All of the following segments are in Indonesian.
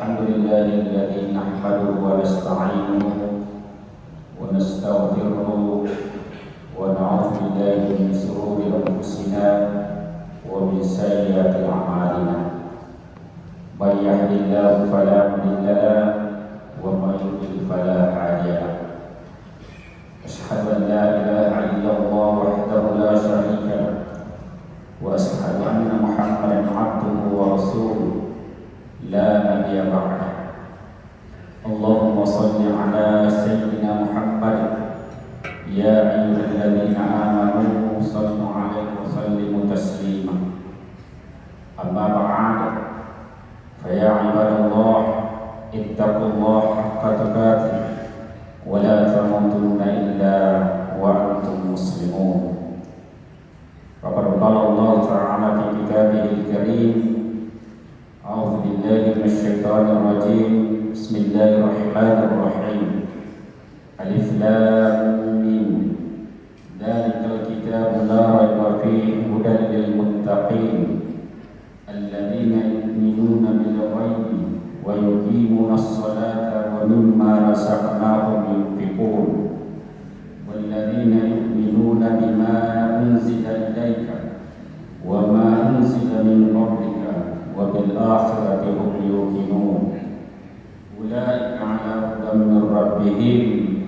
الحمد لله الذي نحمده ونستعينه ونستغفره ونعوذ بالله من شرور أنفسنا ومن سيئات أعمالنا من يهد الله فلا مضل له ومن يضلل فلا هادي له أشهد أن لا إله إلا الله وحده لا شريك له وأشهد أن محمدا عبده ورسوله لا نبي بعده اللهم صل على سيدنا محمد يا أيها الذين آمنوا صلوا عليه وسلموا تسليما أما بعد فيا عباد الله اتقوا الله حق تقاته ولا تموتن إلا وأنتم مسلمون فقد قال الله تعالى في كتابه الكريم أعوذ بالله من الشيطان الرجيم بسم الله الرحمن الرحيم ألف لام ميم ذلك الكتاب لا ريب فيه هدى للمتقين الذين يؤمنون بالغيب ويقيمون الصلاة ومما رزقناهم ينفقون والذين يؤمنون بما أنزل إليك وما أنزل من قبلك وبالآخرة هم يوقنون أولئك على هدى من ربهم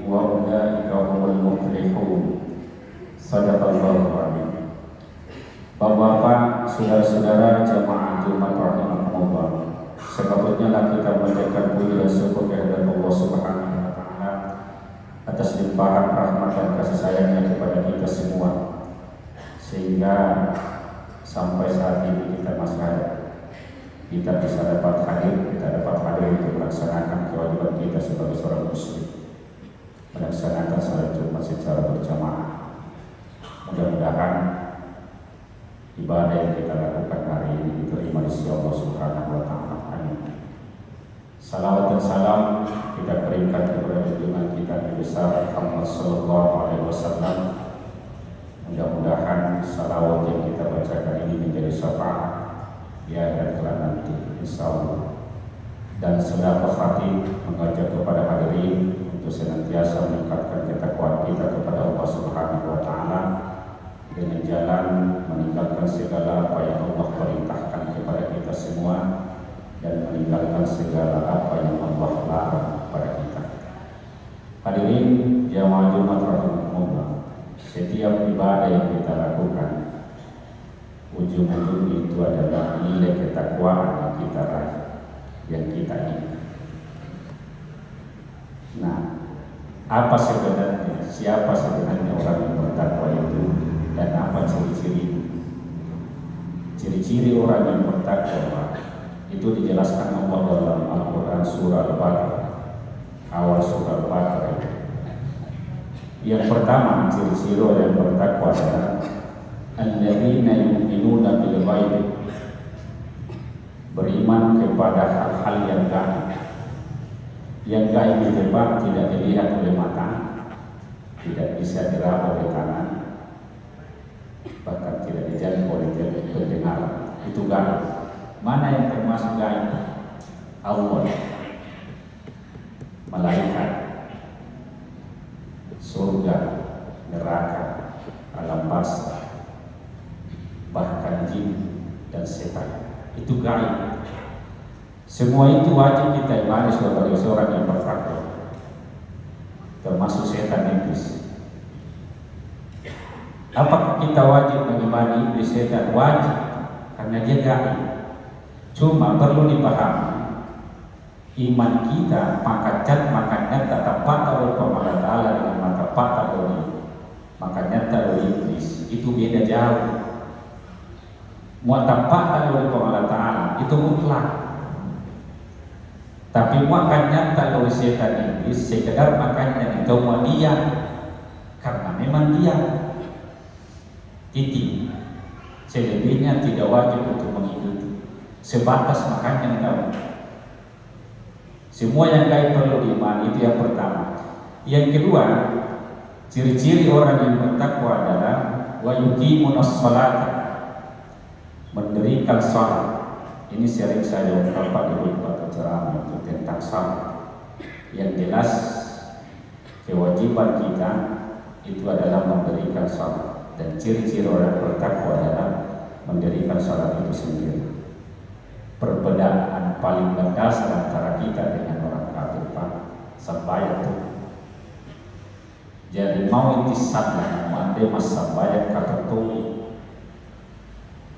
وأولئك هم المفلحون صدق الله العظيم. Bapak-bapak, saudara-saudara jamaah Jumat rahimahumullah, sepatutnya kita menjaga puji dan syukur kehadirat Allah Subhanahu wa taala atas limpahan rahmat dan kasih sayangnya kepada kita semua, sehingga sampai saat ini kita masih ada, kita bisa dapat hadir untuk melaksanakan kewajiban kita sebagai seorang muslim, melaksanakan salat Jumat secara berjamaah. Mudah-mudahan ibadah yang kita lakukan hari ini diterima di sisi Allah Subhanahu wa taala. Amin. Salawat dan salam kita berikan kepada junjungan kita Nabi besar Muhammad sallallahu alaihi wasallam. Mudah-mudahan salawat yang kita bacakan ini menjadi syafaat di akhirat kelak nanti insyaallah. Dan sedekah hati mengajak kepada hadirin untuk senantiasa meningkatkan ketakwaan kita kepada Allah Subhanahu wa taala dengan jalan meninggalkan segala apa yang Allah perintahkan kepada kita semua dan meninggalkan segala apa yang Allah larang kepada kita. Hadirin jamaah Jumat rahimahumullah, setiap ibadah yang kita lakukan ujung-ujung itu adalah nilai ketakwaan yang kita raih, yang kita ingin. Nah, apa sebenarnya, siapa sebenarnya orang yang bertakwa itu? Dan apa ciri-ciri? Ciri-ciri orang yang bertakwa itu dijelaskan Allah dalam Al-Quran surah Al-Baqarah, awal surah Al-Baqarah. Yang pertama, ciri-ciri orang yang bertakwa adalah alladzina yu'minuna bil ghaib, beriman kepada hal-hal yang gaib. Yang gaib itu tidak dilihat oleh mata, tidak bisa diraba oleh tangan, bahkan tidak dijangkau oleh pendengaran. Itu gaib. Mana yang termasuk gaib? Allah, malaikat, surga, neraka, alam barzakh, bahkan jin dan setan. Itu gaib. Semua itu wajib kita imani sebagai seorang yang bertakwa, termasuk setan iblis. Apakah kita wajib mengimani iblis setan? Wajib, karena dia gaib. Cuma perlu dipahami, iman kita makanya tetap patah oleh Allah Ta'ala dengan mata patah oleh makanya oleh iblis. Itu beda jauh. Mata patah oleh Allah Ta'ala itu mutlak, tapi makanya oleh setan iblis sekedar makanya itu mau dia, karena memang dia titik. Selebihnya tidak wajib untuk mengikuti, sebatas makanya tahu. Semua yang gaib perlu diimani, itu yang pertama. Yang kedua, ciri-ciri orang yang bertakwa adalah wa yuqimunas salata, mendirikan salat. Ini sering saya ungkapkan di khutbah ceramah. sama. Yang jelas kewajiban kita itu adalah memberikan salat, dan ciri-ciri orang bertakwa adalah mendirikan salat itu sendiri. Perbedaan paling mendasar antara kita dengan orang kafir Pak, sembahyang itu. Jadi mau intisablah, mau ande mas sembahyang kata tuh,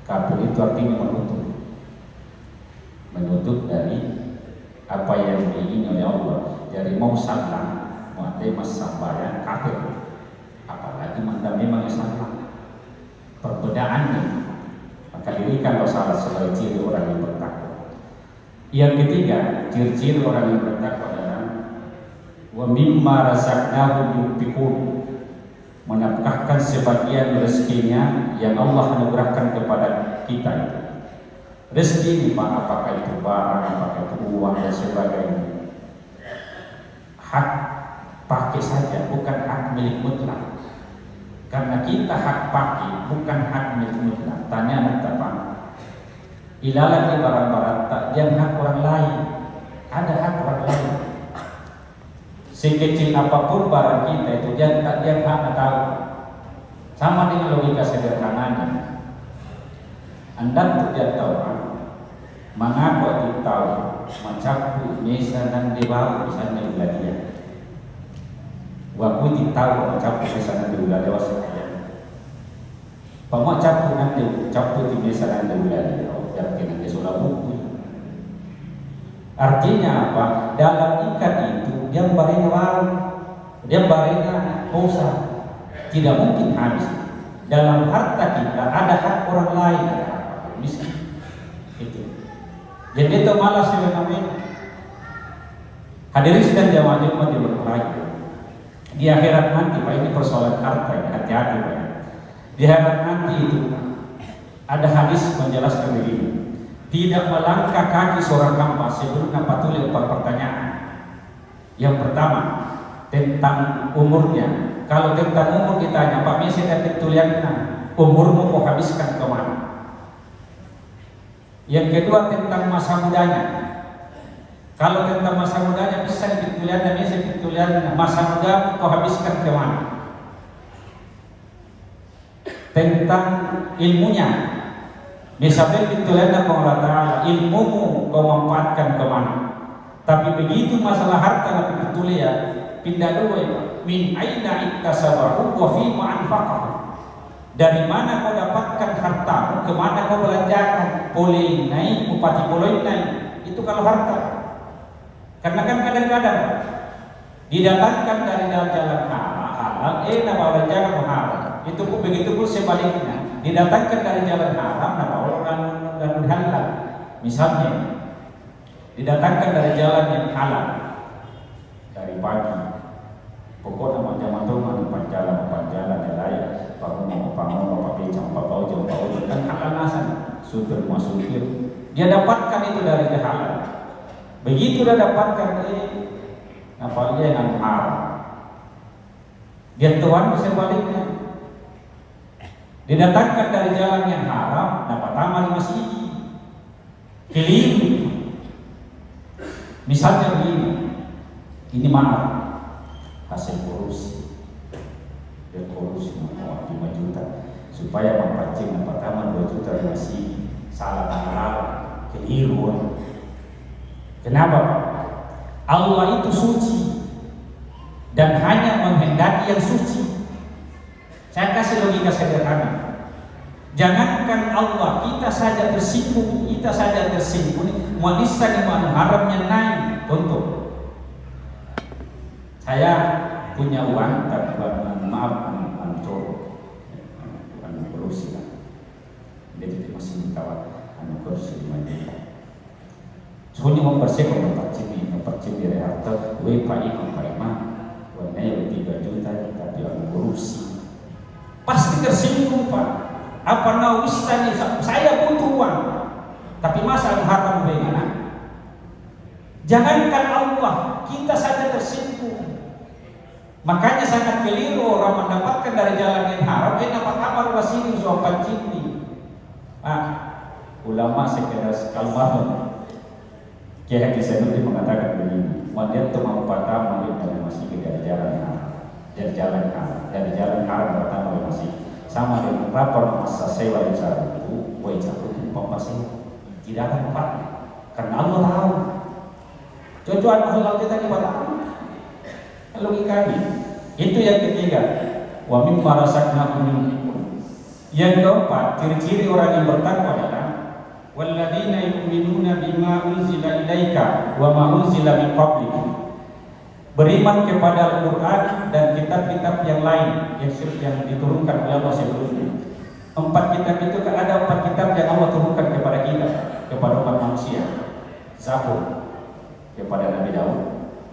kafir itu artinya menutup dari apa yang diingini oleh Allah. Jadi mau salam, mau ande mas sembahyang kafir, apalagi manda memang salam. Perbedaannya. Maka dirikanlah salat sebagai ciri orang yang bertakwa. Yang ketiga, ciri-ciri orang yang bertakwa adalah wa mimma razaqnahum yunfiqun, menafkahkan sebagian rezekinya yang Allah anugerahkan kepada kita itu. Rezeki ini Pak, apakah itu barang, apakah itu uang dan sebagainya, hak pakai saja, bukan hak milik mutlak. Karena kita hak pakai, bukan hak milik mutlak. Tanya nanti Pak, ilalah di barang-barang tak dia hak orang lain, ada hak orang lain. Sekecil apapun barang kita itu dia tak dia hak tahu. Sama dengan logika sederhananya. Anda tidak tahu mengapa kita tahu mencakup misalnya di bawah misalnya belajar. Waktu ditahu mencakup misalnya di belajar waspada. Pamak cakup nanti cakup di misalnya di belajar. Yang kita sudah buku. Artinya apa? Dalam ikan itu dia barina baru, dia barina kosa, tidak mungkin habis. Dalam harta kita ada hak orang lain, bisa itu. Jadi itu malas sebenarnya. Hadirin sedang jamaah di berbahagia. Di akhirat nanti, Pak, ini persoalan harta, hati-hati Pak. Di akhirat nanti itu ada hadis menjelaskan begini. Tidak melangkah kaki seorang hamba sebelum dapat tulis 4 pertanyaan. Yang pertama tentang umurnya. Kalau tentang umur ditanya, Pak Misi dan tulisannya, umurmu kau habiskan kemana? Yang kedua tentang masa mudanya. Kalau tentang masa mudanya bisa ditulisannya, bisa ditulisannya masa muda kau habiskan kemana? Tentang ilmunya. Misalnya ditulisannya Allah Ta'ala, ilmumu kau manfaatkan kemana? Tapi begitu masalah harta lebih betul ya, pindah dulu ya, min aina iktasabahu wa fi ma anfaqahu. Dari mana kau dapatkan hartamu, kemana kau belanjakan? Boleh naik, bupati boleh naik. Itu kalau harta. Karena kan kadang-kadang didatangkan dari jalan halal, nama belanjakan halal. Itu pun begitu pun sebaliknya. Didatangkan dari jalan haram, nama orang dan halal. Misalnya, didatangkan dari jalan yang halal dari pagi. Pokoknya macam jalan yang lain. Bangun, apa becang, apa ojol, kan halal nasan. Supir masuk dia dapatkan itu dari halal. Begitu dia dapatkan apa dia yang haram. Dia tuan sebaliknya. Didatangkan dari jalan yang haram, dapat amal masih keliru. Misalnya begini, ini maaf, hasil korupsi, dia korupsi mau 5 juta, supaya mampancing pertama 2 juta masih salah halal, keliru. Kenapa? Allah itu suci dan hanya menghendaki yang suci. Saya kasih logika sederhana. Jangankan Allah, kita saja tersinggung, wanita di mana haramnya naik. Contoh, saya punya uang, tapi maaf, ancur, bukan korupsi lah. Jadi masih ditawar, korupsi di mana? Soalnya membersihkan mempercik dari harta, Pak Imam, warnanya 3 juta, tapi korupsi. Pasti tersinggung Pak. Apa nawistani, saya butuh uang, tapi masa haram bagaimana? Jangankan Allah, kita saja tersinggung. Makanya sangat keliru orang mendapatkan dari jalan yang haram, dapat amal wasili suapan cindi. Ulama sekedar almarhum Kiai Haji Sainuddin mengatakan begini, "Wadiat mau pertama dari masih dari jalan haram, dari jalan haram pertama dari masih sama dengan rapor masa sewa yang saya itu, itu pasti tidak akan tepat karena Allah tahu. Cucuan Allah kita kepada Allah. Logikanya itu yang ketiga. Wa mimma razaqnahum yunfiqun. Yang keempat, ciri-ciri orang yang bertakwa adalah walladzina yu'minuna bima unzila ilaika wa ma unzila min qablik. Beriman kepada Al-Qur'an dan kitab-kitab yang lain yang diturunkan oleh Allah sebelumnya. Empat kitab itu kan ada empat kitab yang Allah turunkan kepada kita, kepada umat manusia. Zabur kepada Nabi Daud,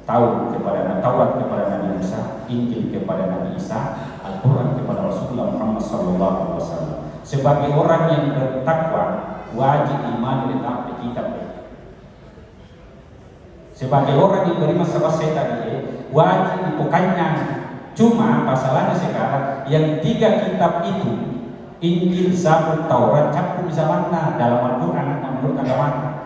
Taurat kepada Nabi Musa, Injil kepada Nabi Isa, Al-Quran kepada Rasulullah Muhammad SAW. Sebagai orang yang bertakwa wajib iman dengan kitab. Sebagai orang yang beriman sama setan wajib bukannya. Cuma masalahnya sekarang yang tiga kitab itu, Injil, Zabur, Taurat, cakup bisa mana dalam Al-Quran menurut agama.